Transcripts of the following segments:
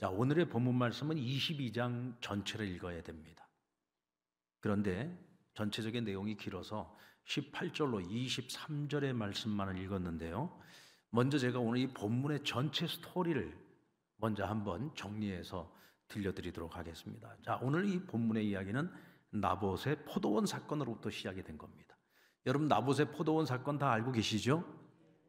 자, 오늘의 본문 말씀은 22장 전체를 읽어야 됩니다. 그런데 전체적인 내용이 길어서 18절로 23절의 말씀만을 읽었는데요. 먼저 제가 오늘 이 본문의 전체 스토리를 먼저 한번 정리해서 들려드리도록 하겠습니다. 자, 오늘 이 본문의 이야기는 나봇의 포도원 사건으로부터 시작이 된 겁니다. 여러분, 나봇의 포도원 사건 다 알고 계시죠?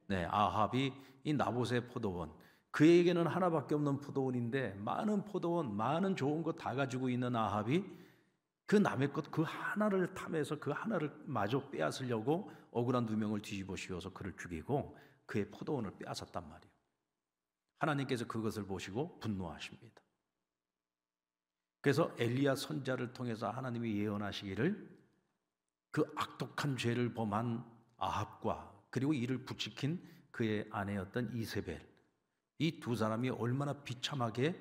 네, 아합이 이 나봇의 포도원, 그에게는 하나밖에 없는 포도원인데 많은 포도원, 많은 좋은 것 다 가지고 있는 아합이 그 남의 것 그 하나를 탐해서 그 하나를 마저 빼앗으려고 억울한 누명을 뒤집어 씌워서 그를 죽이고 그의 포도원을 빼앗았단 말이에요. 하나님께서 그것을 보시고 분노하십니다. 그래서 엘리야 선지자를 통해서 하나님이 예언하시기를 그 악독한 죄를 범한 아합과 그리고 이를 부추긴 그의 아내였던 이세벨, 이 두 사람이 얼마나 비참하게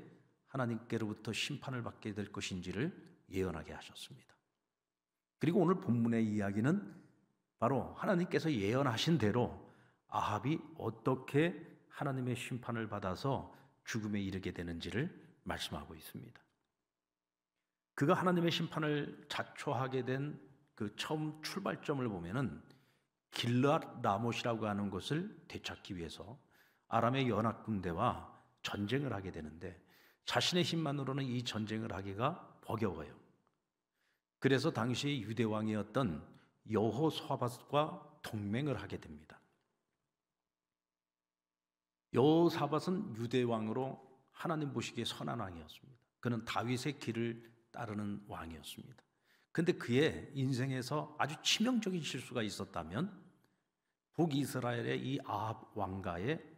하나님께로부터 심판을 받게 될 것인지를 예언하게 하셨습니다. 그리고 오늘 본문의 이야기는 바로 하나님께서 예언하신 대로 아합이 어떻게 하나님의 심판을 받아서 죽음에 이르게 되는지를 말씀하고 있습니다. 그가 하나님의 심판을 자초하게 된 그 처음 출발점을 보면은 길르앗 라못이라고 하는 곳을 되찾기 위해서 아람의 연합 군대와 전쟁을 하게 되는데 자신의 힘만으로는 이 전쟁을 하기가 버거워요. 그래서 당시 유대 왕이었던 여호사밧과 동맹을 하게 됩니다. 여호사밧은 유대 왕으로 하나님 보시기에 선한 왕이었습니다. 그는 다윗의 길을 따르는 왕이었습니다. 근데 그의 인생에서 아주 치명적인 실수가 있었다면 북이스라엘의 이 아합 왕가의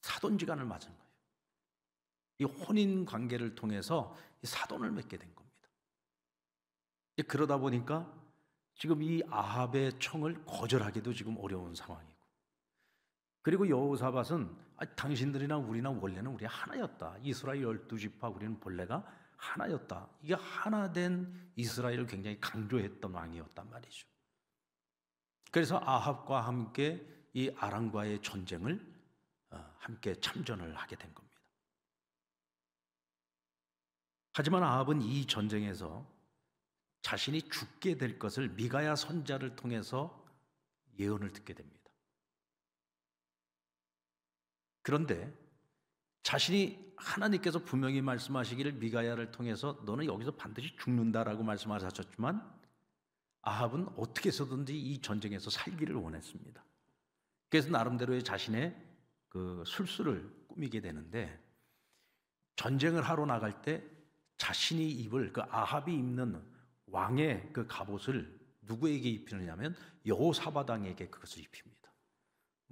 사돈지간을 맞은 거예요. 이 혼인 관계를 통해서 이 사돈을 맺게 된 겁니다. 그러다 보니까 지금 이 아합의 청을 거절하기도 지금 어려운 상황이고, 그리고 여호사밧은 당신들이나 우리나 원래는 우리 하나였다. 이스라엘 12지파 우리는 본래가 하나였다. 이게 하나 된 이스라엘을 굉장히 강조했던 왕이었단 말이죠. 그래서 아합과 함께 이 아람과의 전쟁을 함께 참전을 하게 된 겁니다. 하지만 아합은 이 전쟁에서 자신이 죽게 될 것을 미가야 선지자를 통해서 예언을 듣게 됩니다. 그런데 자신이 하나님께서 분명히 말씀하시기를 미가야를 통해서 너는 여기서 반드시 죽는다라고 말씀하셨지만 아합은 어떻게 해서든지 이 전쟁에서 살기를 원했습니다. 그래서 나름대로의 자신의 그 술수를 꾸미게 되는데 전쟁을 하러 나갈 때 자신이 입을 그 아합이 입는 왕의 그 갑옷을 누구에게 입히느냐면 여호사밧 왕에게 그것을 입힙니다.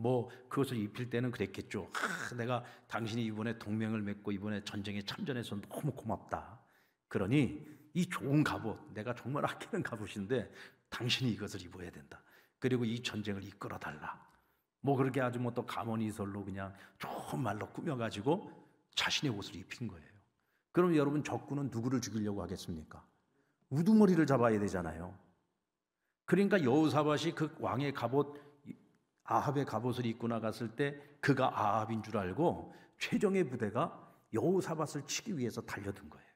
뭐 그것을 입힐 때는 그랬겠죠. 내가 당신이 이번에 동맹을 맺고 이번에 전쟁에 참전해서 너무 고맙다. 그러니 이 좋은 갑옷, 내가 정말 아끼는 갑옷인데 당신이 이것을 입어야 된다. 그리고 이 전쟁을 이끌어 달라. 뭐 그렇게 아주 뭐 또 가모니설로 그냥 좋은 말로 꾸며가지고 자신의 옷을 입힌 거예요. 그럼 여러분, 적군은 누구를 죽이려고 하겠습니까? 우두머리를 잡아야 되잖아요. 그러니까 여호사밧이 그 왕의 갑옷, 아합의 갑옷을 입고 나갔을 때 그가 아합인 줄 알고 최정예 부대가 여호사밧을 치기 위해서 달려든 거예요.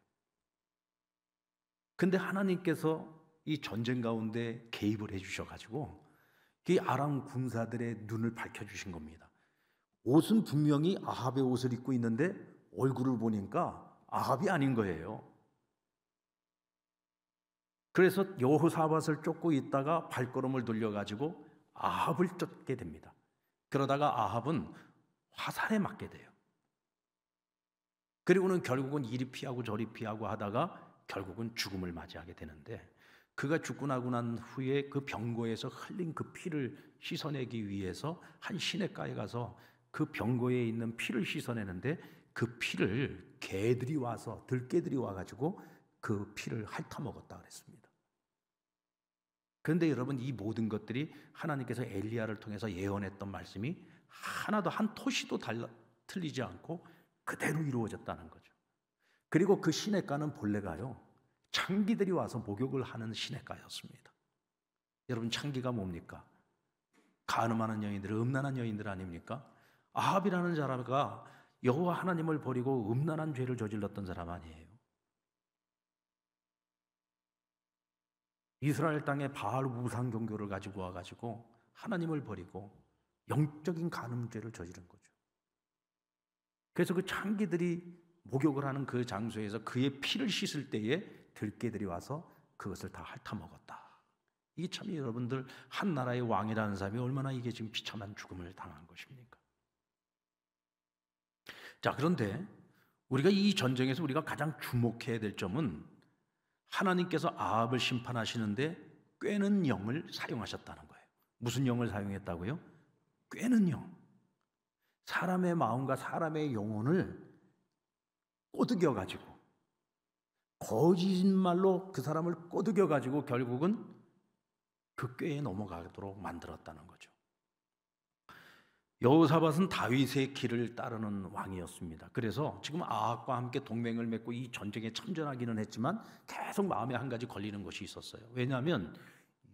근데 하나님께서 이 전쟁 가운데 개입을 해주셔가지고 이 아람 군사들의 눈을 밝혀주신 겁니다. 옷은 분명히 아합의 옷을 입고 있는데 얼굴을 보니까 아합이 아닌 거예요. 그래서 여호사밧을 쫓고 있다가 발걸음을 돌려가지고 아합을 쫓게 됩니다. 그러다가 아합은 화살에 맞게 돼요. 그리고는 결국은 이리 피하고 저리 피하고 하다가 결국은 죽음을 맞이하게 되는데, 그가 죽고 나고 난 후에 그 병거에서 흘린 그 피를 씻어내기 위해서 한 시냇가에 가서 그 병거에 있는 피를 씻어내는데 그 피를 개들이 와서, 들개들이 와가지고 그 피를 핥아먹었다 그랬습니다. 그런데 여러분, 이 모든 것들이 하나님께서 엘리야를 통해서 예언했던 말씀이 하나도 한 토시도 틀리지 않고 그대로 이루어졌다는 거죠. 그리고 그 시냇가는 본래가요, 창기들이 와서 목욕을 하는 시냇가였습니다. 여러분, 창기가 뭡니까? 가늠하는 여인들, 음란한 여인들 아닙니까? 아합이라는 자가 여호와 하나님을 버리고 음란한 죄를 저질렀던 사람 아니에요. 이스라엘 땅에 바알 우상 종교를 가지고 와가지고 하나님을 버리고 영적인 간음죄를 저지른 거죠. 그래서 그 창기들이 목욕을 하는 그 장소에서 그의 피를 씻을 때에 들깨들이 와서 그것을 다 핥아먹었다. 이게 참 여러분들 한 나라의 왕이라는 사람이 얼마나 이게 지금 비참한 죽음을 당한 것입니까? 자, 그런데 우리가 이 전쟁에서 우리가 가장 주목해야 될 점은 하나님께서 아합을 심판하시는데 꿰는 영을 사용하셨다는 거예요. 무슨 영을 사용했다고요? 꿰는 영. 사람의 마음과 사람의 영혼을 꼬드겨가지고 거짓말로 그 사람을 꼬드겨가지고 결국은 그 꾀에 넘어가도록 만들었다는 거죠. 여호사밧은 다윗의 길을 따르는 왕이었습니다. 그래서 지금 아합과 함께 동맹을 맺고 이 전쟁에 참전하기는 했지만 계속 마음에 한 가지 걸리는 것이 있었어요. 왜냐하면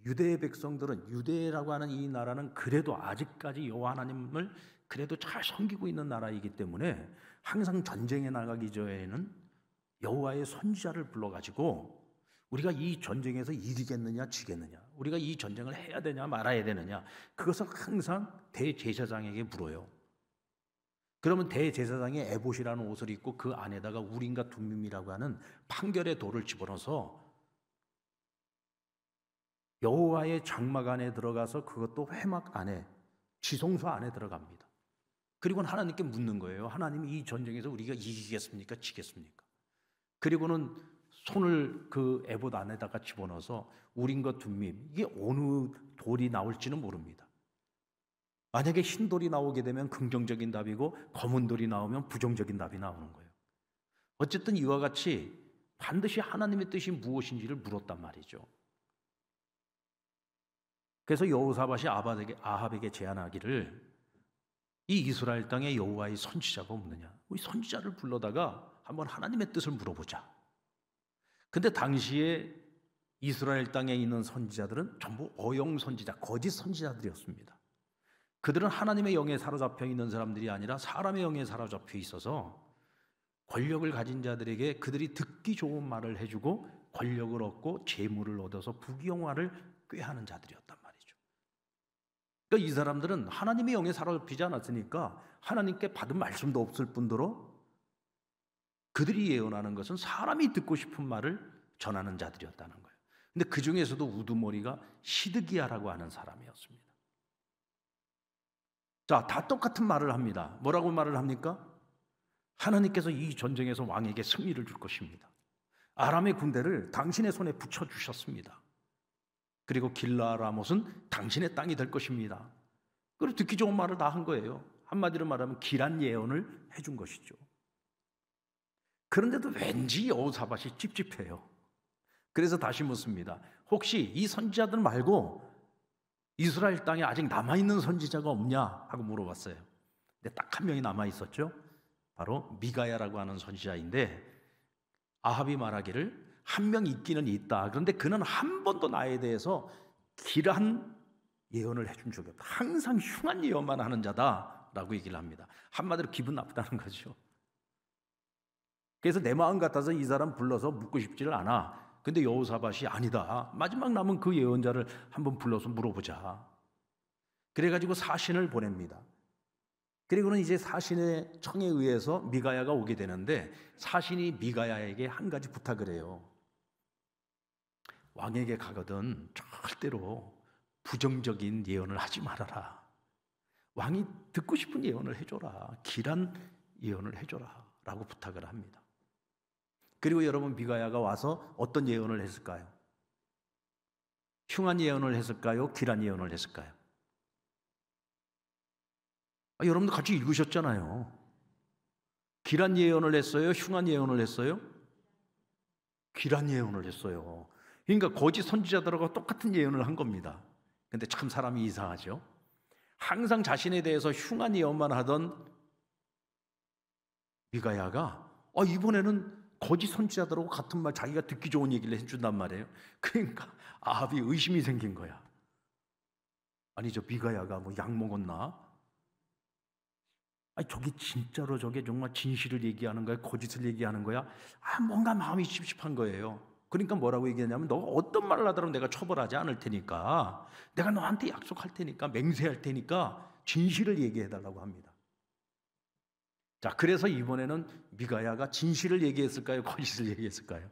유대의 백성들은, 유대라고 하는 이 나라는 그래도 아직까지 여호와 하나님을 그래도 잘 섬기고 있는 나라이기 때문에 항상 전쟁에 나가기 전에는 여호와의 선지자를 불러가지고 우리가 이 전쟁에서 이기겠느냐 지겠느냐, 우리가 이 전쟁을 해야 되냐 말아야 되느냐, 그것을 항상 대제사장에게 물어요. 그러면 대제사장이 에봇이라는 옷을 입고 그 안에다가 우림과 둠밈이라고 하는 판결의 돌을 집어넣어서 여호와의 장막 안에 들어가서 그것도 회막 안에, 지성소 안에 들어갑니다. 그리고는 하나님께 묻는 거예요. 하나님이 이 전쟁에서 우리가 이기겠습니까 지겠습니까? 그리고는 손을 그 에봇 안에다가 집어넣어서 우림과 둠밈, 이게 어느 돌이 나올지는 모릅니다. 만약에 흰 돌이 나오게 되면 긍정적인 답이고 검은 돌이 나오면 부정적인 답이 나오는 거예요. 어쨌든 이와 같이 반드시 하나님의 뜻이 무엇인지를 물었단 말이죠. 그래서 여호사밧이 아합에게 제안하기를, 이 이스라엘 땅에 여호와의 선지자가 없느냐, 우리 선지자를 불러다가 한번 하나님의 뜻을 물어보자. 근데 당시에 이스라엘 땅에 있는 선지자들은 전부 어용 선지자, 거짓 선지자들이었습니다. 그들은 하나님의 영에 사로잡혀 있는 사람들이 아니라 사람의 영에 사로잡혀 있어서 권력을 가진 자들에게 그들이 듣기 좋은 말을 해주고 권력을 얻고 재물을 얻어서 부귀영화를 꾀하는 자들이었단 말이죠. 그러니까 이 사람들은 하나님의 영에 사로잡히지 않았으니까 하나님께 받은 말씀도 없을 뿐더러 그들이 예언하는 것은 사람이 듣고 싶은 말을 전하는 자들이었다는 거예요. 근데 그 중에서도 우두머리가 시드기야라고 하는 사람이었습니다. 자, 다 똑같은 말을 합니다. 뭐라고 말을 합니까? 하나님께서 이 전쟁에서 왕에게 승리를 줄 것입니다. 아람의 군대를 당신의 손에 붙여주셨습니다. 그리고 길라라못은 당신의 땅이 될 것입니다. 그리고 듣기 좋은 말을 다 한 거예요. 한마디로 말하면 길한 예언을 해준 것이죠. 그런데도 왠지 여호사밧이 찝찝해요. 그래서 다시 묻습니다. 혹시 이 선지자들 말고 이스라엘 땅에 아직 남아있는 선지자가 없냐 하고 물어봤어요. 근데 딱 한 명이 남아있었죠. 바로 미가야라고 하는 선지자인데, 아합이 말하기를 한 명 있기는 있다. 그런데 그는 한 번도 나에 대해서 길한 예언을 해준 적이 없다. 항상 흉한 예언만 하는 자다라고 얘기를 합니다. 한마디로 기분 나쁘다는 거죠. 그래서 내 마음 같아서 이 사람 불러서 묻고 싶지를 않아. 근데 여호사밧이 아니다, 마지막 남은 그 예언자를 한번 불러서 물어보자. 그래가지고 사신을 보냅니다. 그리고는 이제 사신의 청에 의해서 미가야가 오게 되는데, 사신이 미가야에게 한 가지 부탁을 해요. 왕에게 가거든 절대로 부정적인 예언을 하지 말아라. 왕이 듣고 싶은 예언을 해줘라. 길한 예언을 해줘라 라고 부탁을 합니다. 그리고 여러분, 미가야가 와서 어떤 예언을 했을까요? 흉한 예언을 했을까요? 길한 예언을 했을까요? 여러분도 같이 읽으셨잖아요. 길한 예언을 했어요? 흉한 예언을 했어요? 길한 예언을 했어요. 그러니까 거짓 선지자들하고 똑같은 예언을 한 겁니다. 근데 참 사람이 이상하죠. 항상 자신에 대해서 흉한 예언만 하던 미가야가 이번에는 거짓 선지자들하고 같은 말, 자기가 듣기 좋은 얘기를 해준단 말이에요. 그러니까 아합이 의심이 생긴 거야. 아니, 저 미가야가 뭐 약 먹었나? 아니, 저게 진짜로 저게 정말 진실을 얘기하는 거야? 거짓을 얘기하는 거야? 뭔가 마음이 찝찝한 거예요. 그러니까 뭐라고 얘기하냐면, 너가 어떤 말을 하더라도 내가 처벌하지 않을 테니까, 내가 너한테 약속할 테니까, 맹세할 테니까 진실을 얘기해 달라고 합니다. 자, 그래서 이번에는 미가야가 진실을 얘기했을까요? 거짓을 얘기했을까요?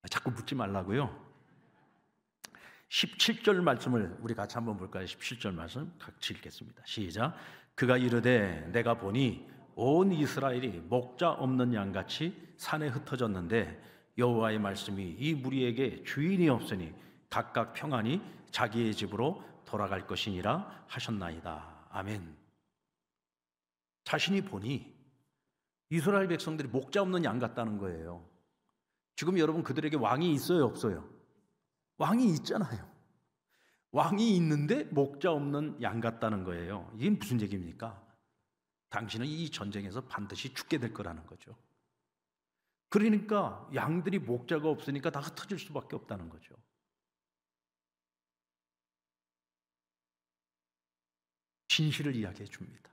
자꾸 묻지 말라고요. 17절 말씀을 우리 같이 한번 볼까요? 17절 말씀 같이 읽겠습니다. 시작. 그가 이르되 내가 보니 온 이스라엘이 목자 없는 양같이 산에 흩어졌는데 여호와의 말씀이 이 무리에게 주인이 없으니 각각 평안히 자기의 집으로 돌아갈 것이니라 하셨나이다. 아멘. 자신이 보니 이스라엘 백성들이 목자 없는 양 같다는 거예요. 지금 여러분, 그들에게 왕이 있어요, 없어요? 왕이 있잖아요. 왕이 있는데 목자 없는 양 같다는 거예요. 이게 무슨 얘기입니까? 당신은 이 전쟁에서 반드시 죽게 될 거라는 거죠. 그러니까 양들이 목자가 없으니까 다 흩어질 수밖에 없다는 거죠. 진실을 이야기해 줍니다.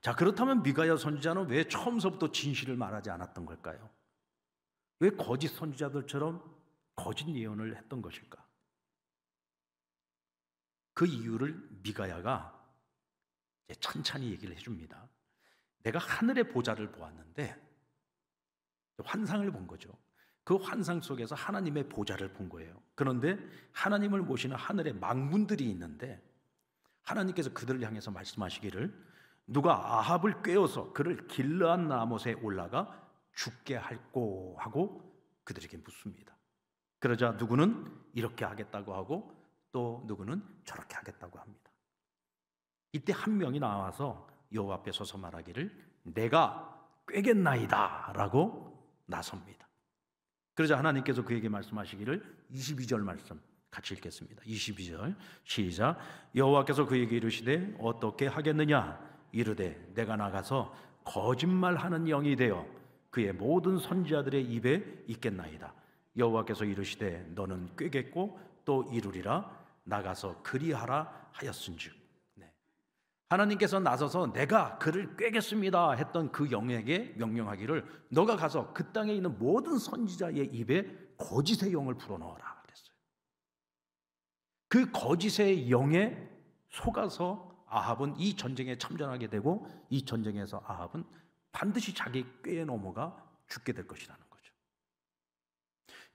자, 그렇다면 미가야 선지자는 왜 처음서부터 진실을 말하지 않았던 걸까요? 왜 거짓 선지자들처럼 거짓 예언을 했던 것일까? 그 이유를 미가야가 이제 천천히 얘기를 해줍니다. 내가 하늘의 보좌를 보았는데, 환상을 본 거죠. 그 환상 속에서 하나님의 보좌를 본 거예요. 그런데 하나님을 모시는 하늘의 망군들이 있는데, 하나님께서 그들을 향해서 말씀하시기를 누가 아합을 꿰어서 그를 길르앗 나못에 올라가 죽게 할꼬 하고 그들에게 묻습니다. 그러자 누구는 이렇게 하겠다고 하고 또 누구는 저렇게 하겠다고 합니다. 이때 한 명이 나와서 여호와 앞에 서서 말하기를 내가 꿰겠나이다 라고 나섭니다. 그러자 하나님께서 그에게 말씀하시기를 22절 말씀 같이 읽겠습니다. 22절 시작. 여호와께서 그에게 이르시되 어떻게 하겠느냐 이르되 내가 나가서 거짓말하는 영이 되어 그의 모든 선지자들의 입에 있겠나이다. 여호와께서 이르시되 너는 꿰겠고 또 이루리라. 나가서 그리하라 하였은즉. 하나님께서 나서서 내가 그를 꿰겠습니다 했던 그 영에게 명령하기를 너가 가서 그 땅에 있는 모든 선지자의 입에 거짓의 영을 불어넣어라 그랬어요. 그 거짓의 영에 속아서 아합은 이 전쟁에 참전하게 되고 이 전쟁에서 아합은 반드시 자기 꾀에 넘어가 죽게 될 것이라는 거죠.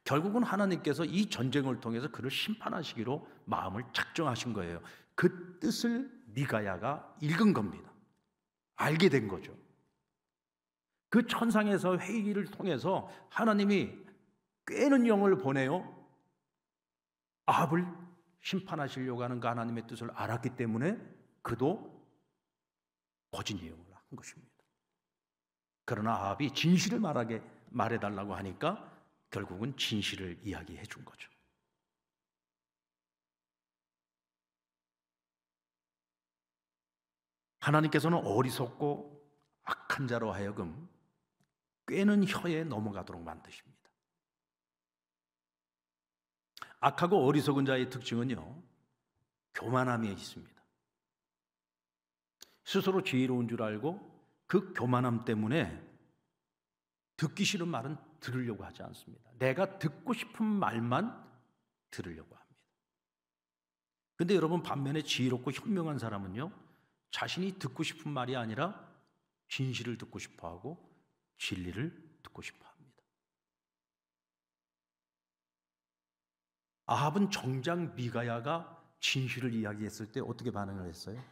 결국은 하나님께서 이 전쟁을 통해서 그를 심판하시기로 마음을 작정하신 거예요. 그 뜻을 미가야가 읽은 겁니다. 알게 된 거죠. 그 천상에서 회의를 통해서 하나님이 꾀는 영을 보내요. 아합을 심판하시려고 하는 그 하나님의 뜻을 알았기 때문에 그도 거짓 예언을 한 것입니다. 그러나 아합이 진실을 말해달라고 하니까 결국은 진실을 이야기해 준 거죠. 하나님께서는 어리석고 악한 자로 하여금 꾀는 혀에 넘어가도록 만드십니다. 악하고 어리석은 자의 특징은요, 교만함에 있습니다. 스스로 지혜로운 줄 알고 그 교만함 때문에 듣기 싫은 말은 들으려고 하지 않습니다. 내가 듣고 싶은 말만 들으려고 합니다. 근데 여러분, 반면에 지혜롭고 현명한 사람은요, 자신이 듣고 싶은 말이 아니라 진실을 듣고 싶어하고 진리를 듣고 싶어합니다. 아합은 정작 미가야가 진실을 이야기했을 때 어떻게 반응을 했어요?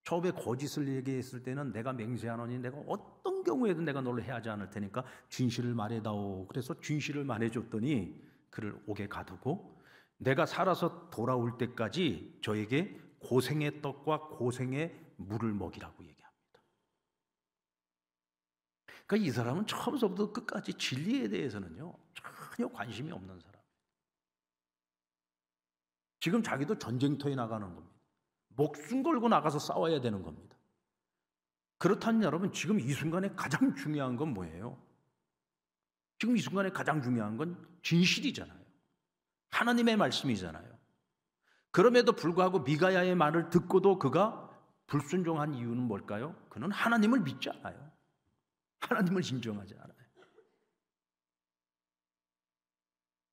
처음에 거짓을 얘기했을 때는 내가 맹세하노니 내가 어떤 경우에도 내가 너를 해하지 않을 테니까 진실을 말해다오. 그래서 진실을 말해줬더니 그를 옥에 가두고 내가 살아서 돌아올 때까지 저에게 고생의 떡과 고생의 물을 먹이라고 얘기합니다. 그러니까 이 사람은 처음부터 끝까지 진리에 대해서는요 전혀 관심이 없는 사람. 지금 자기도 전쟁터에 나가는 겁니다. 목숨 걸고 나가서 싸워야 되는 겁니다. 그렇다면 여러분, 지금 이 순간에 가장 중요한 건 뭐예요? 지금 이 순간에 가장 중요한 건 진실이잖아요. 하나님의 말씀이잖아요. 그럼에도 불구하고 미가야의 말을 듣고도 그가 불순종한 이유는 뭘까요? 그는 하나님을 믿지 않아요. 하나님을 인정하지 않아요.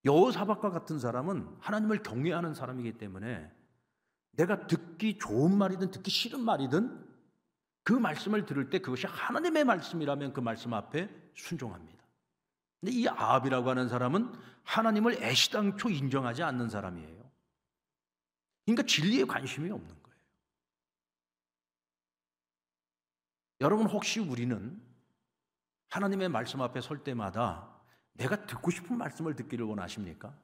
여호사밧과 같은 사람은 하나님을 경외하는 사람이기 때문에 내가 듣기 좋은 말이든 듣기 싫은 말이든 그 말씀을 들을 때 그것이 하나님의 말씀이라면 그 말씀 앞에 순종합니다. 근데 이 아합이라고 하는 사람은 하나님을 애시당초 인정하지 않는 사람이에요. 그러니까 진리에 관심이 없는 거예요. 여러분, 혹시 우리는 하나님의 말씀 앞에 설 때마다 내가 듣고 싶은 말씀을 듣기를 원하십니까?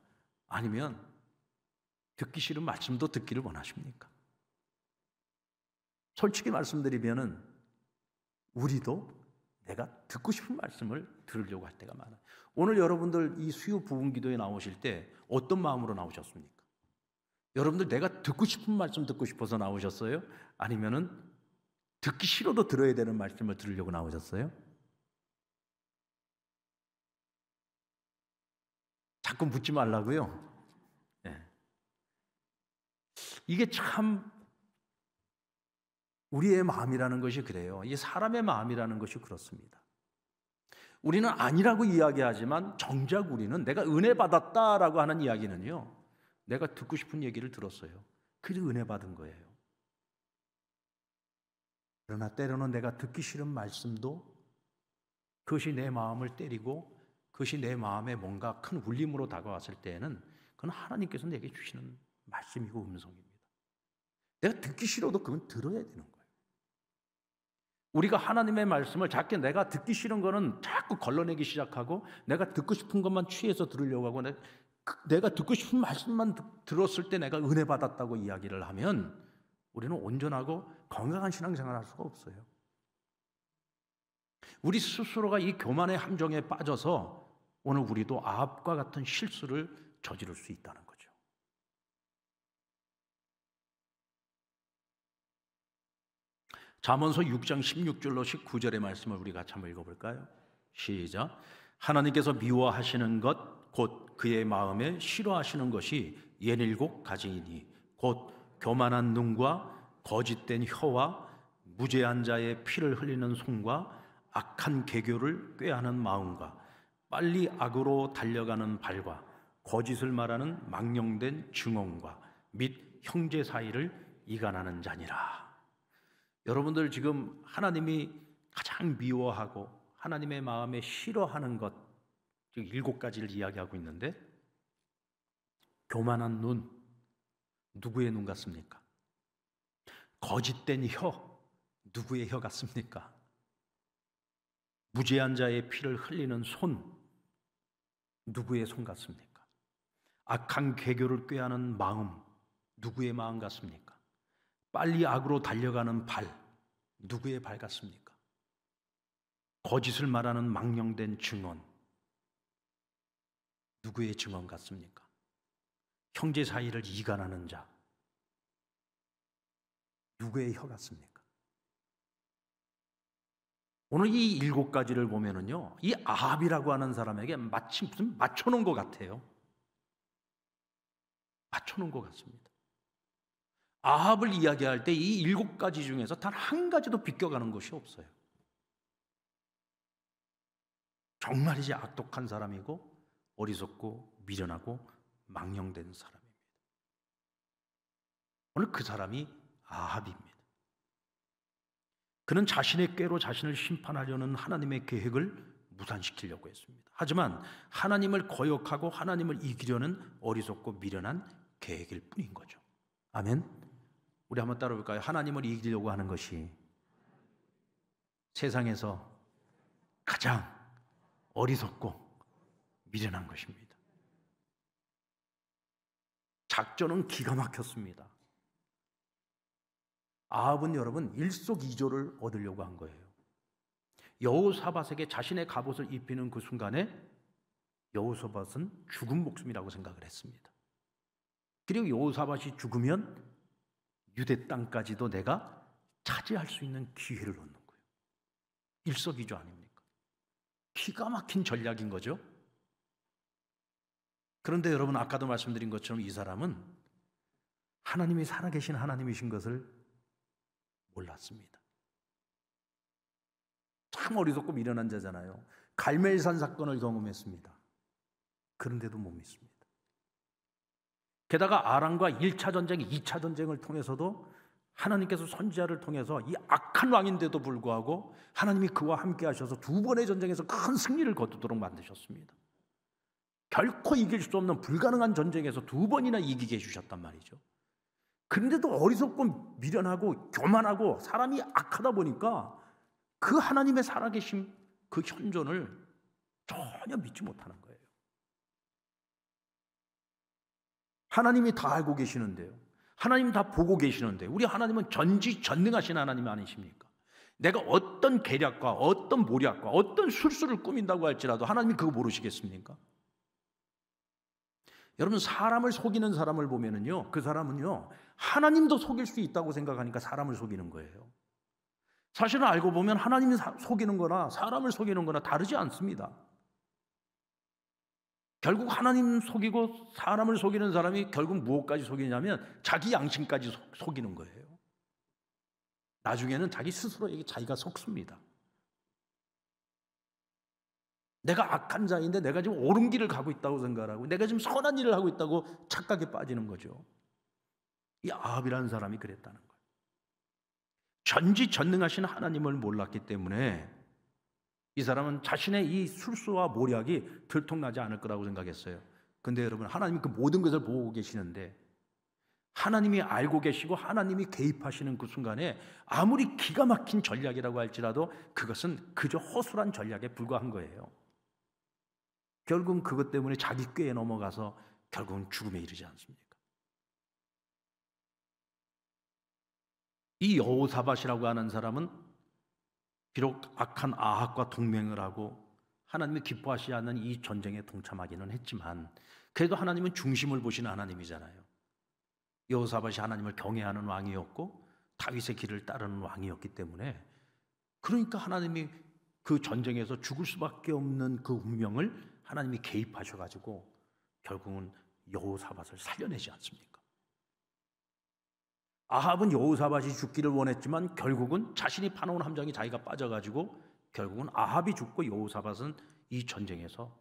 아니면 듣기 싫은 말씀도 듣기를 원하십니까? 솔직히 말씀드리면은 우리도 내가 듣고 싶은 말씀을 들으려고 할 때가 많아요. 오늘 여러분들 이 수요 부흥 기도에 나오실 때 어떤 마음으로 나오셨습니까? 여러분들 내가 듣고 싶은 말씀 듣고 싶어서 나오셨어요? 아니면은 듣기 싫어도 들어야 되는 말씀을 들으려고 나오셨어요? 자꾸 묻지 말라고요. 네. 이게 참 우리의 마음이라는 것이 그래요. 이 사람의 마음이라는 것이 그렇습니다. 우리는 아니라고 이야기하지만 정작 우리는 내가 은혜 받았다라고 하는 이야기는요, 내가 듣고 싶은 얘기를 들었어요. 그래서 은혜 받은 거예요. 그러나 때로는 내가 듣기 싫은 말씀도 그것이 내 마음을 때리고 그것이 내 마음에 뭔가 큰 울림으로 다가왔을 때에는 그건 하나님께서 내게 주시는 말씀이고 음성입니다. 내가 듣기 싫어도 그건 들어야 되는 거예요. 우리가 하나님의 말씀을 자꾸 내가 듣기 싫은 거는 자꾸 걸러내기 시작하고 내가 듣고 싶은 것만 취해서 들으려고 하고 내가 듣고 싶은 말씀만 들었을 때 내가 은혜 받았다고 이야기를 하면 우리는 온전하고 건강한 신앙생활을 할 수가 없어요. 우리 스스로가 이 교만의 함정에 빠져서 오늘 우리도 아합과 같은 실수를 저지를 수 있다는 거죠. 잠언서 6장 16절로 19절의 말씀을 우리 같이 한번 읽어볼까요? 시작. 하나님께서 미워하시는 것 곧 그의 마음에 싫어하시는 것이 67가지이니 곧 교만한 눈과 거짓된 혀와 무죄한 자의 피를 흘리는 손과 악한 계교를 꾀하는 마음과 빨리 악으로 달려가는 발과 거짓을 말하는 망령된 증언과 및 형제 사이를 이간하는 자니라. 여러분들 지금 하나님이 가장 미워하고 하나님의 마음에 싫어하는 것, 즉 7가지를 이야기하고 있는데, 교만한 눈, 누구의 눈 같습니까? 거짓된 혀, 누구의 혀 같습니까? 무죄한 자의 피를 흘리는 손, 누구의 손 같습니까? 악한 계교를 꾀하는 마음, 누구의 마음 같습니까? 빨리 악으로 달려가는 발, 누구의 발 같습니까? 거짓을 말하는 망령된 증언, 누구의 증언 같습니까? 형제 사이를 이간하는 자, 누구의 혀 같습니까? 오늘 이 7가지를 보면은요, 이 아합이라고 하는 사람에게 마치 무슨 맞춰놓은 것 같아요. 맞춰놓은 것 같습니다. 아합을 이야기할 때 이 7가지 중에서 단 한 가지도 비껴가는 것이 없어요. 정말 이제 악독한 사람이고 어리석고 미련하고 망령된 사람입니다. 오늘 그 사람이 아합입니다. 그는 자신의 꾀로 자신을 심판하려는 하나님의 계획을 무산시키려고 했습니다. 하지만 하나님을 거역하고 하나님을 이기려는 어리석고 미련한 계획일 뿐인 거죠. 아멘. 우리 한번 따라볼까요? 하나님을 이기려고 하는 것이 세상에서 가장 어리석고 미련한 것입니다. 작전은 기가 막혔습니다. 아합은 여러분 일석이조를 얻으려고 한 거예요. 여호사밧에게 자신의 갑옷을 입히는 그 순간에 여호사밧은 죽은 목숨이라고 생각을 했습니다. 그리고 여호사밧이 죽으면 유대 땅까지도 내가 차지할 수 있는 기회를 얻는 거예요. 일석이조 아닙니까? 기가 막힌 전략인 거죠. 그런데 여러분, 아까도 말씀드린 것처럼 이 사람은 하나님이 살아계신 하나님이신 것을 몰랐습니다. 참 어리석고 미련한 자잖아요. 갈멜산 사건을 경험했습니다. 그런데도 못 믿습니다. 게다가 아람과 1차 전쟁, 2차 전쟁을 통해서도 하나님께서 선지자를 통해서 이 악한 왕인데도 불구하고 하나님이 그와 함께 하셔서 두 번의 전쟁에서 큰 승리를 거두도록 만드셨습니다. 결코 이길 수 없는 불가능한 전쟁에서 두 번이나 이기게 해주셨단 말이죠. 그런데도 어리석고 미련하고 교만하고 사람이 악하다 보니까 그 하나님의 살아계심, 그 현존을 전혀 믿지 못하는 거예요. 하나님이 다 알고 계시는데요. 하나님 다 보고 계시는데 우리 하나님은 전지전능하신 하나님 아니십니까? 내가 어떤 계략과 어떤 모략과 어떤 술수를 꾸민다고 할지라도 하나님이 그거 모르시겠습니까? 여러분, 사람을 속이는 사람을 보면은요, 그 사람은요 하나님도 속일 수 있다고 생각하니까 사람을 속이는 거예요. 사실은 알고 보면 하나님이 속이는 거나 사람을 속이는 거나 다르지 않습니다. 결국 하나님 속이고 사람을 속이는 사람이 결국 무엇까지 속이냐면 자기 양심까지 속이는 거예요. 나중에는 자기 스스로에게 자기가 속습니다. 내가 악한 자인데 내가 지금 옳은 길을 가고 있다고 생각하고 내가 지금 선한 일을 하고 있다고 착각에 빠지는 거죠. 이 아합이라는 사람이 그랬다는 거예요. 전지전능하신 하나님을 몰랐기 때문에 이 사람은 자신의 이 술수와 모략이 들통나지 않을 거라고 생각했어요. 근데 여러분, 하나님이 그 모든 것을 보고 계시는데 하나님이 알고 계시고 하나님이 개입하시는 그 순간에 아무리 기가 막힌 전략이라고 할지라도 그것은 그저 허술한 전략에 불과한 거예요. 결국은 그것 때문에 자기 꾀에 넘어가서 결국은 죽음에 이르지 않습니까? 이 여호사밧이라고 하는 사람은 비록 악한 아합과 동맹을 하고 하나님이 기뻐하시지 않는 이 전쟁에 동참하기는 했지만 그래도 하나님은 중심을 보시는 하나님이잖아요. 여호사밧이 하나님을 경외하는 왕이었고 다윗의 길을 따르는 왕이었기 때문에, 그러니까 하나님이 그 전쟁에서 죽을 수밖에 없는 그 운명을 하나님이 개입하셔가지고 결국은 여호사밧을 살려내지 않습니까? 아합은 여호사밧이 죽기를 원했지만 결국은 자신이 파놓은 함정에 자기가 빠져가지고 결국은 아합이 죽고 여호사밧은 이 전쟁에서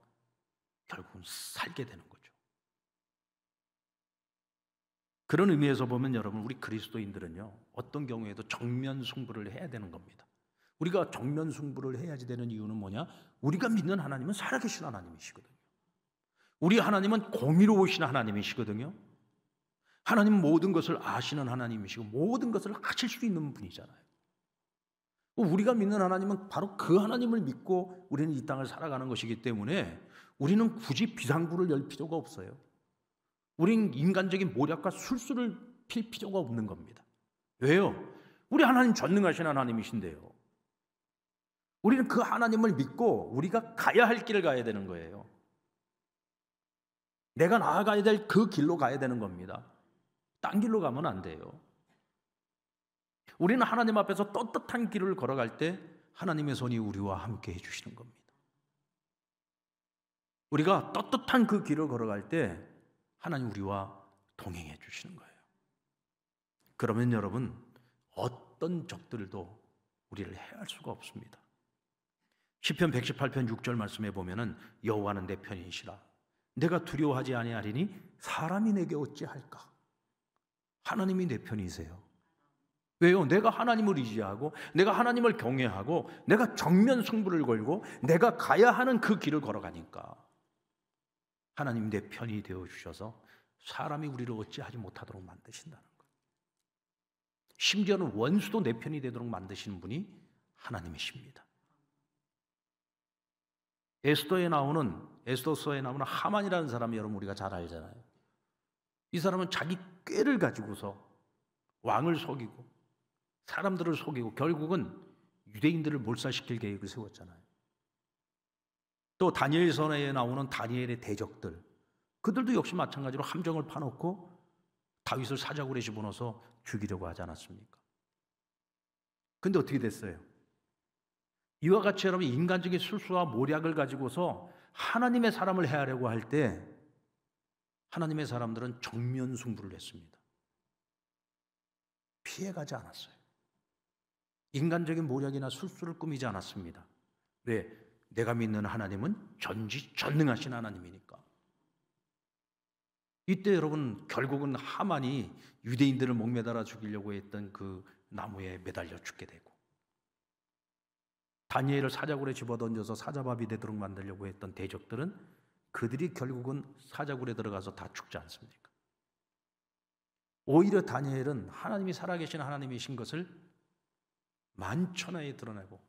결국은 살게 되는 거죠. 그런 의미에서 보면 여러분, 우리 그리스도인들은요 어떤 경우에도 정면 승부를 해야 되는 겁니다. 우리가 정면 승부를 해야지 되는 이유는 뭐냐? 우리가 믿는 하나님은 살아계신 하나님이시거든요. 우리 하나님은 공의로우신 하나님이시거든요. 하나님은 모든 것을 아시는 하나님이시고 모든 것을 하실 수 있는 분이잖아요. 우리가 믿는 하나님은 바로 그 하나님을 믿고 우리는 이 땅을 살아가는 것이기 때문에 우리는 굳이 비상구를 열 필요가 없어요. 우린 인간적인 모략과 술수를 필 필요가 없는 겁니다. 왜요? 우리 하나님 전능하신 하나님이신데요. 우리는 그 하나님을 믿고 우리가 가야 할 길을 가야 되는 거예요. 내가 나아가야 될 그 길로 가야 되는 겁니다. 딴 길로 가면 안 돼요. 우리는 하나님 앞에서 떳떳한 길을 걸어갈 때 하나님의 손이 우리와 함께 해주시는 겁니다. 우리가 떳떳한 그 길을 걸어갈 때 하나님 우리와 동행해 주시는 거예요. 그러면 여러분, 어떤 적들도 우리를 해할 수가 없습니다. 시편 118편 6절 말씀에 보면은 여호와는 내 편이시라 내가 두려워하지 아니하리니 사람이 내게 어찌할까? 하나님이 내 편이세요. 왜요? 내가 하나님을 의지하고 내가 하나님을 경외하고 내가 정면 승부를 걸고 내가 가야 하는 그 길을 걸어가니까 하나님 내 편이 되어주셔서 사람이 우리를 어찌하지 못하도록 만드신다는 거예요. 심지어는 원수도 내 편이 되도록 만드시는 분이 하나님이십니다. 에스더서에 나오는 하만이라는 사람이 여러분 우리가 잘 알잖아요. 이 사람은 자기 꾀를 가지고서 왕을 속이고 사람들을 속이고 결국은 유대인들을 몰살시킬 계획을 세웠잖아요. 또 다니엘서에 나오는 다니엘의 대적들, 그들도 역시 마찬가지로 함정을 파놓고 다윗을 사자굴에 집어넣어서 죽이려고 하지 않았습니까? 근데 어떻게 됐어요? 이와 같이 여러분 인간적인 술수와 모략을 가지고서 하나님의 사람을 해하려고 할 때 하나님의 사람들은 정면 승부를 했습니다. 피해가지 않았어요. 인간적인 모략이나 술수를 꾸미지 않았습니다. 왜? 내가 믿는 하나님은 전지전능하신 하나님이니까. 이때 여러분 결국은 하만이 유대인들을 목매달아 죽이려고 했던 그 나무에 매달려 죽게 되고, 다니엘을 사자굴에 집어던져서 사자밥이 되도록 만들려고 했던 대적들은 그들이 결국은 사자굴에 들어가서 다 죽지 않습니까? 오히려 다니엘은 하나님이 살아계신 하나님이신 것을 만천하에 드러내고,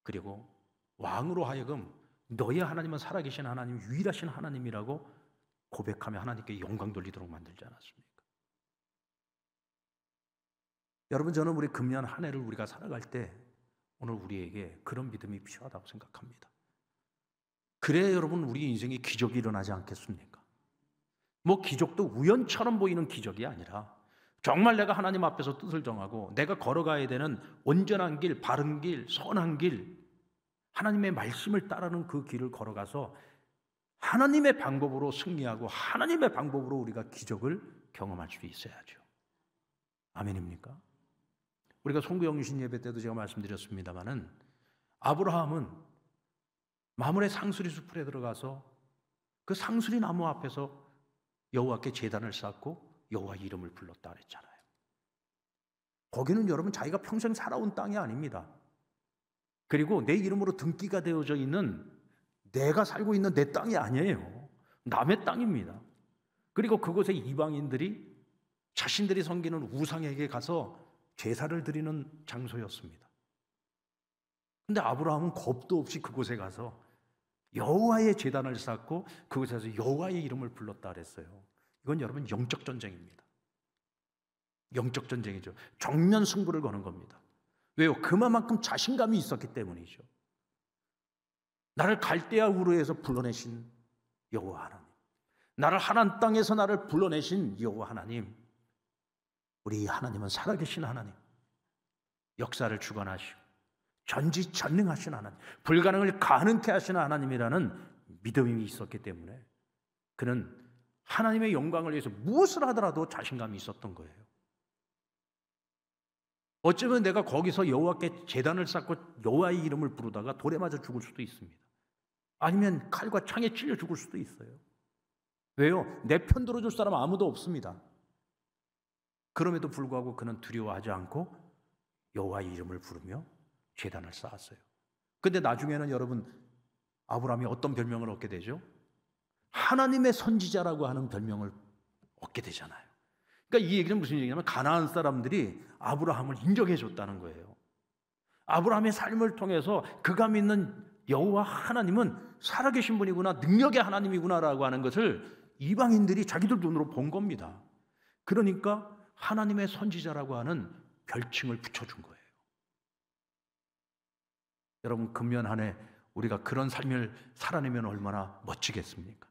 그리고 왕으로 하여금 너희 하나님은 살아계신 하나님, 유일하신 하나님이라고 고백하며 하나님께 영광 돌리도록 만들지 않았습니까? 여러분, 저는 우리 금년 한 해를 우리가 살아갈 때 오늘 우리에게 그런 믿음이 필요하다고 생각합니다. 그래야 여러분 우리 인생에 기적이 일어나지 않겠습니까? 뭐 기적도 우연처럼 보이는 기적이 아니라 정말 내가 하나님 앞에서 뜻을 정하고 내가 걸어가야 되는 온전한 길, 바른 길, 선한 길, 하나님의 말씀을 따르는 그 길을 걸어가서 하나님의 방법으로 승리하고 하나님의 방법으로 우리가 기적을 경험할 수 있어야죠. 아멘입니까? 우리가 송구영신 예배 때도 제가 말씀드렸습니다마는 아브라함은 마므레 상수리 숲에 들어가서 그 상수리 나무 앞에서 여호와께 제단을 쌓고 여호와 이름을 불렀다 그랬잖아요. 거기는 여러분 자기가 평생 살아온 땅이 아닙니다. 그리고 내 이름으로 등기가 되어져 있는, 내가 살고 있는 내 땅이 아니에요. 남의 땅입니다. 그리고 그곳에 이방인들이 자신들이 섬기는 우상에게 가서 제사를 드리는 장소였습니다. 근데 아브라함은 겁도 없이 그곳에 가서 여호와의 제단을 쌓고 그곳에서 여호와의 이름을 불렀다 그랬어요. 이건 여러분 영적 전쟁입니다. 영적 전쟁이죠. 정면 승부를 거는 겁니다. 왜요? 그만큼 자신감이 있었기 때문이죠. 나를 갈대아 우르에서 불러내신 여호와 하나님, 나를 하나님 땅에서 나를 불러내신 여호와 하나님, 우리 하나님은 살아계신 하나님, 역사를 주관하시고 전지전능하신 하나님, 불가능을 가능케 하시는 하나님이라는 믿음이 있었기 때문에 그는 하나님의 영광을 위해서 무엇을 하더라도 자신감이 있었던 거예요. 어쩌면 내가 거기서 여호와께 제단을 쌓고 여호와의 이름을 부르다가 돌에 맞아 죽을 수도 있습니다. 아니면 칼과 창에 찔려 죽을 수도 있어요. 왜요? 내 편 들어줄 사람 아무도 없습니다. 그럼에도 불구하고 그는 두려워하지 않고 여호와의 이름을 부르며 제단을 쌓았어요. 근데 나중에는 여러분 아브라함이 어떤 별명을 얻게 되죠? 하나님의 선지자라고 하는 별명을 얻게 되잖아요. 그러니까 이 얘기는 무슨 얘기냐면 가나안 사람들이 아브라함을 인정해 줬다는 거예요. 아브라함의 삶을 통해서 그가 믿는 여호와 하나님은 살아계신 분이구나, 능력의 하나님이구나라고 하는 것을 이방인들이 자기들 눈으로 본 겁니다. 그러니까 하나님의 선지자라고 하는 별칭을 붙여준 거예요. 여러분, 금년 한 해 우리가 그런 삶을 살아내면 얼마나 멋지겠습니까?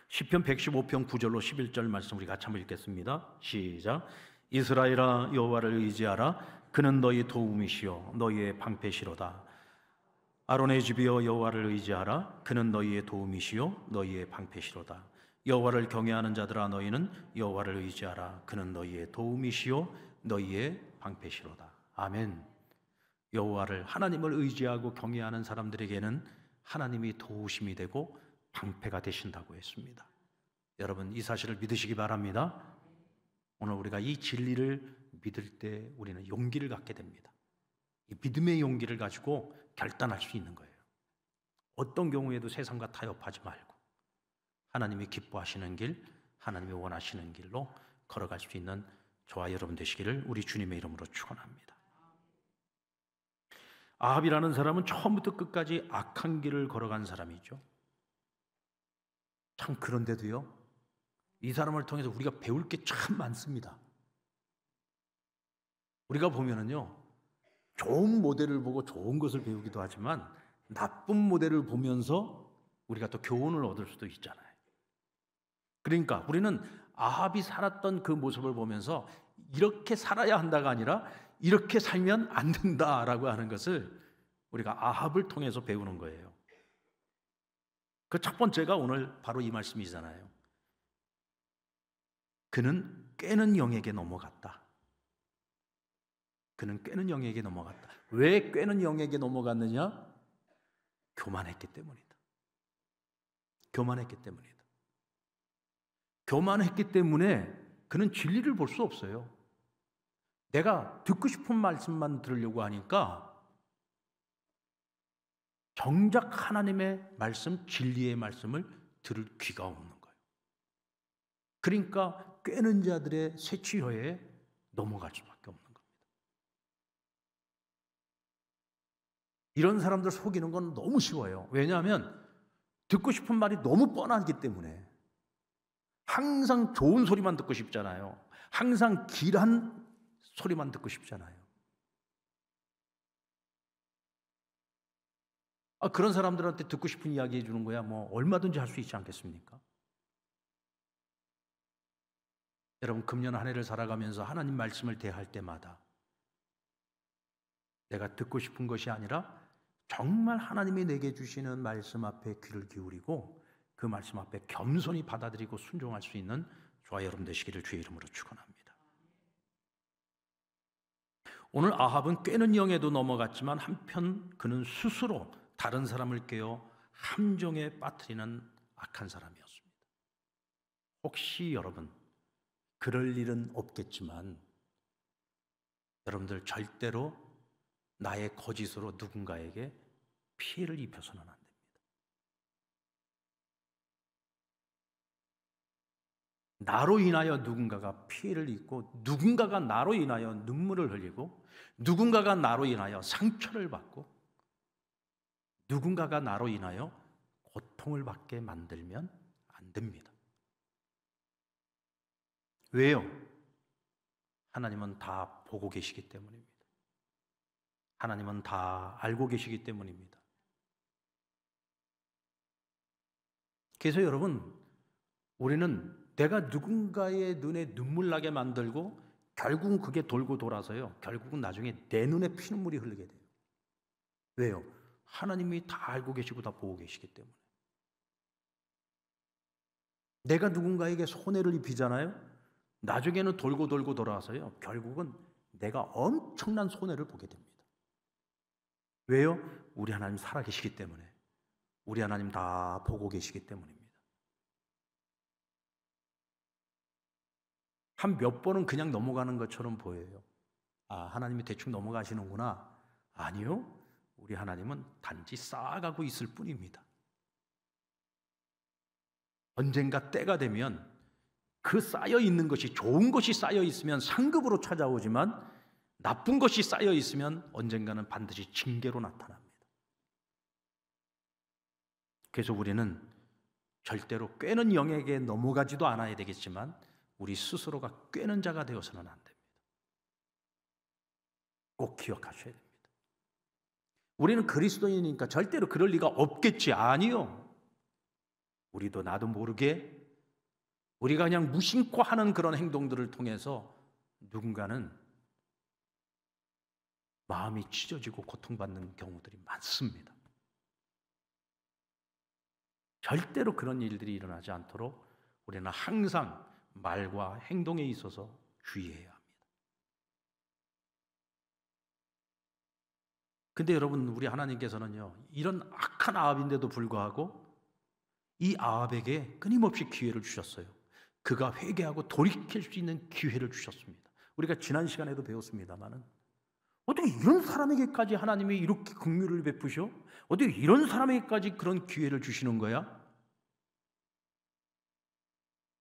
시편 115편 9절로 11절 말씀 우리 같이 한번 읽겠습니다. 시작. 이스라엘아 여호와를 의지하라. 그는 너희 도움이시요 너희의 방패시로다. 아론의 집이여 여호와를 의지하라. 그는 너희의 도움이시요 너희의 방패시로다. 여호와를 경외하는 자들아 너희는 여호와를 의지하라. 그는 너희의 도움이시요 너희의 방패시로다. 아멘. 여호와를, 하나님을 의지하고 경외하는 사람들에게는 하나님이 도우심이 되고 방패가 되신다고 했습니다. 여러분, 이 사실을 믿으시기 바랍니다. 오늘 우리가 이 진리를 믿을 때 우리는 용기를 갖게 됩니다. 이 믿음의 용기를 가지고 결단할 수 있는 거예요. 어떤 경우에도 세상과 타협하지 말고 하나님이 기뻐하시는 길, 하나님이 원하시는 길로 걸어갈 수 있는 저와 여러분 되시기를 우리 주님의 이름으로 축원합니다. 아합이라는 사람은 처음부터 끝까지 악한 길을 걸어간 사람이죠. 참, 그런데도요, 이 사람을 통해서 우리가 배울 게 참 많습니다. 우리가 보면은요, 좋은 모델을 보고 좋은 것을 배우기도 하지만 나쁜 모델을 보면서 우리가 또 교훈을 얻을 수도 있잖아요. 그러니까 우리는 아합이 살았던 그 모습을 보면서 이렇게 살아야 한다가 아니라 이렇게 살면 안 된다라고 하는 것을 우리가 아합을 통해서 배우는 거예요. 그 첫 번째가 오늘 바로 이 말씀이잖아요. 그는 꾀는 영에게 넘어갔다. 그는 꾀는 영에게 넘어갔다. 왜 꾀는 영에게 넘어갔느냐? 교만했기 때문이다. 교만했기 때문이다. 교만했기 때문에 그는 진리를 볼 수 없어요. 내가 듣고 싶은 말씀만 들으려고 하니까 정작 하나님의 말씀, 진리의 말씀을 들을 귀가 없는 거예요. 그러니까 꾀는 자들의 새치혀에 넘어갈 수밖에 없는 겁니다. 이런 사람들 속이는 건 너무 쉬워요. 왜냐하면 듣고 싶은 말이 너무 뻔하기 때문에. 항상 좋은 소리만 듣고 싶잖아요. 항상 길한 소리만 듣고 싶잖아요. 그런 사람들한테 듣고 싶은 이야기 해주는 거야 뭐 얼마든지 할 수 있지 않겠습니까? 여러분, 금년 한 해를 살아가면서 하나님 말씀을 대할 때마다 내가 듣고 싶은 것이 아니라 정말 하나님이 내게 주시는 말씀 앞에 귀를 기울이고 그 말씀 앞에 겸손히 받아들이고 순종할 수 있는 저와 여러분 되시기를 주의 이름으로 축원합니다. 오늘 아합은 꾀는 영에도 넘어갔지만 한편 그는 스스로 다른 사람을 꾀어 함정에 빠뜨리는 악한 사람이었습니다. 혹시 여러분 그럴 일은 없겠지만 여러분들 절대로 나의 거짓으로 누군가에게 피해를 입혀서는 안 됩니다. 나로 인하여 누군가가 피해를 입고 누군가가 나로 인하여 눈물을 흘리고 누군가가 나로 인하여 상처를 받고 누군가가 나로 인하여 고통을 받게 만들면 안 됩니다. 왜요? 하나님은 다 보고 계시기 때문입니다. 하나님은 다 알고 계시기 때문입니다. 그래서 여러분, 우리는 내가 누군가의 눈에 눈물 나게 만들고 결국은 그게 돌고 돌아서요. 결국은 나중에 내 눈에 피눈물이 흐르게 돼요. 왜요? 하나님이 다 알고 계시고 다 보고 계시기 때문에. 내가 누군가에게 손해를 입히잖아요. 나중에는 돌고 돌고 돌아와서요. 결국은 내가 엄청난 손해를 보게 됩니다. 왜요? 우리 하나님 살아계시기 때문에. 우리 하나님 다 보고 계시기 때문입니다. 한 몇 번은 그냥 넘어가는 것처럼 보여요. 하나님이 대충 넘어가시는구나. 아니요. 우리 하나님은 단지 쌓아가고 있을 뿐입니다. 언젠가 때가 되면 그 쌓여 있는 것이 좋은 것이 쌓여 있으면 상급으로 찾아오지만 나쁜 것이 쌓여 있으면 언젠가는 반드시 징계로 나타납니다. 그래서 우리는 절대로 꾀는 영에게 넘어가지도 않아야 되겠지만 우리 스스로가 꾀는 자가 되어서는 안 됩니다. 꼭 기억하셔야 됩니다. 우리는 그리스도인이니까 절대로 그럴 리가 없겠지. 아니요. 우리도 나도 모르게 우리가 그냥 무심코 하는 그런 행동들을 통해서 누군가는 마음이 찢어지고 고통받는 경우들이 많습니다. 절대로 그런 일들이 일어나지 않도록 우리는 항상 말과 행동에 있어서 주의해야 합니다. 근데 여러분, 우리 하나님께서는요, 이런 악한 아합인데도 불구하고 이 아합에게 끊임없이 기회를 주셨어요. 그가 회개하고 돌이킬 수 있는 기회를 주셨습니다. 우리가 지난 시간에도 배웠습니다마는 어떻게 이런 사람에게까지 하나님이 이렇게 긍휼을 베푸셔? 어떻게 이런 사람에게까지 그런 기회를 주시는 거야?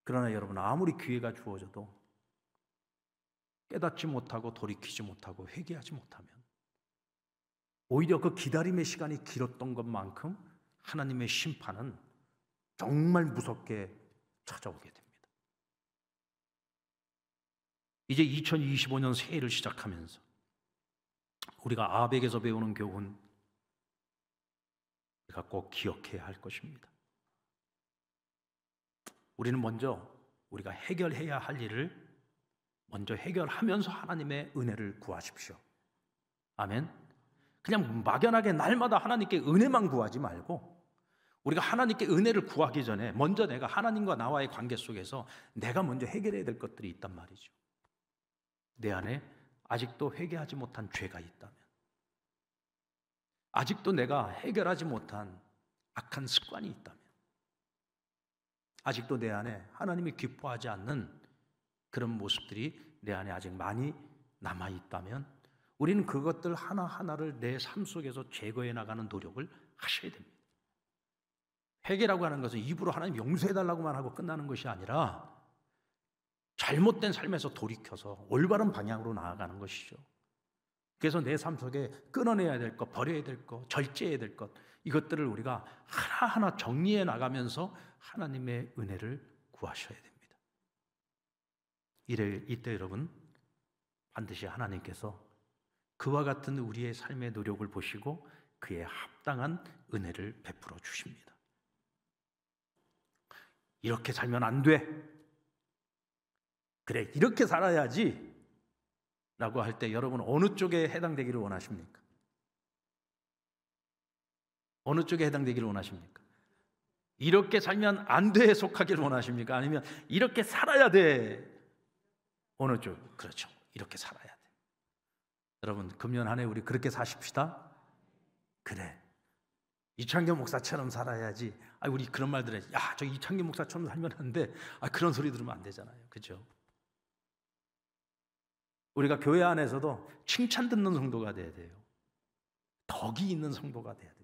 그러나 여러분, 아무리 기회가 주어져도 깨닫지 못하고 돌이키지 못하고 회개하지 못하면 오히려 그 기다림의 시간이 길었던 것만큼 하나님의 심판은 정말 무섭게 찾아오게 됩니다. 이제 2025년 새해를 시작하면서 우리가 아합에게서 배우는 교훈, 우리가 꼭 기억해야 할 것입니다. 우리는 먼저 우리가 해결해야 할 일을 먼저 해결하면서 하나님의 은혜를 구하십시오. 아멘. 그냥 막연하게 날마다 하나님께 은혜만 구하지 말고 우리가 하나님께 은혜를 구하기 전에 먼저 내가 하나님과 나와의 관계 속에서 내가 먼저 해결해야 될 것들이 있단 말이죠. 내 안에 아직도 회개하지 못한 죄가 있다면, 아직도 내가 해결하지 못한 악한 습관이 있다면, 아직도 내 안에 하나님이 기뻐하지 않는 그런 모습들이 내 안에 아직 많이 남아있다면 우리는 그것들 하나하나를 내 삶 속에서 제거해 나가는 노력을 하셔야 됩니다. 회개라고 하는 것은 입으로 하나님 용서해달라고만 하고 끝나는 것이 아니라 잘못된 삶에서 돌이켜서 올바른 방향으로 나아가는 것이죠. 그래서 내 삶 속에 끊어내야 될 것, 버려야 될 것, 절제해야 될 것, 이것들을 우리가 하나하나 정리해 나가면서 하나님의 은혜를 구하셔야 됩니다. 이때 여러분 반드시 하나님께서 그와 같은 우리의 삶의 노력을 보시고 그에 합당한 은혜를 베풀어 주십니다. 이렇게 살면 안 돼. 그래, 이렇게 살아야지 라고 할 때 여러분 어느 쪽에 해당되기를 원하십니까? 어느 쪽에 해당되기를 원하십니까? 이렇게 살면 안 돼에 속하기를 원하십니까? 아니면 이렇게 살아야 돼? 어느 쪽? 그렇죠. 이렇게 살아야 돼. 여러분 금년 한 해 우리 그렇게 사십시다. 그래, 이창규 목사처럼 살아야지. 우리 그런 말들 해. 야, 저 이창규 목사처럼 살면 안 돼. 그런 소리 들으면 안 되잖아요. 그렇죠? 우리가 교회 안에서도 칭찬 듣는 성도가 돼야 돼요. 덕이 있는 성도가 돼야 됩니다.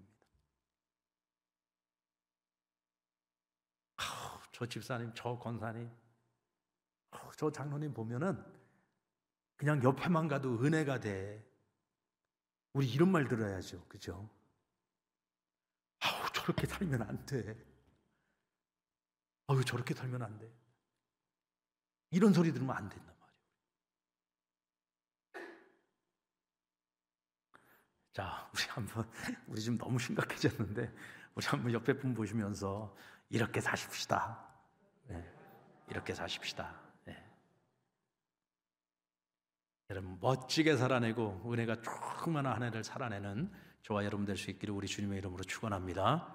저 집사님, 저 권사님, 저 장로님 보면은 그냥 옆에만 가도 은혜가 돼. 우리 이런 말 들어야죠. 그죠? 저렇게 살면 안 돼. 저렇게 살면 안 돼. 이런 소리 들으면 안 된단 말이에요. 자, 우리 지금 너무 심각해졌는데, 우리 한번 옆에 분 보시면서 이렇게 사십시다. 네, 이렇게 사십시다. 네. 여러분 멋지게 살아내고 은혜가 충만한 한 해를 살아내는 저와 여러분 될 수 있기를 우리 주님의 이름으로 축원합니다.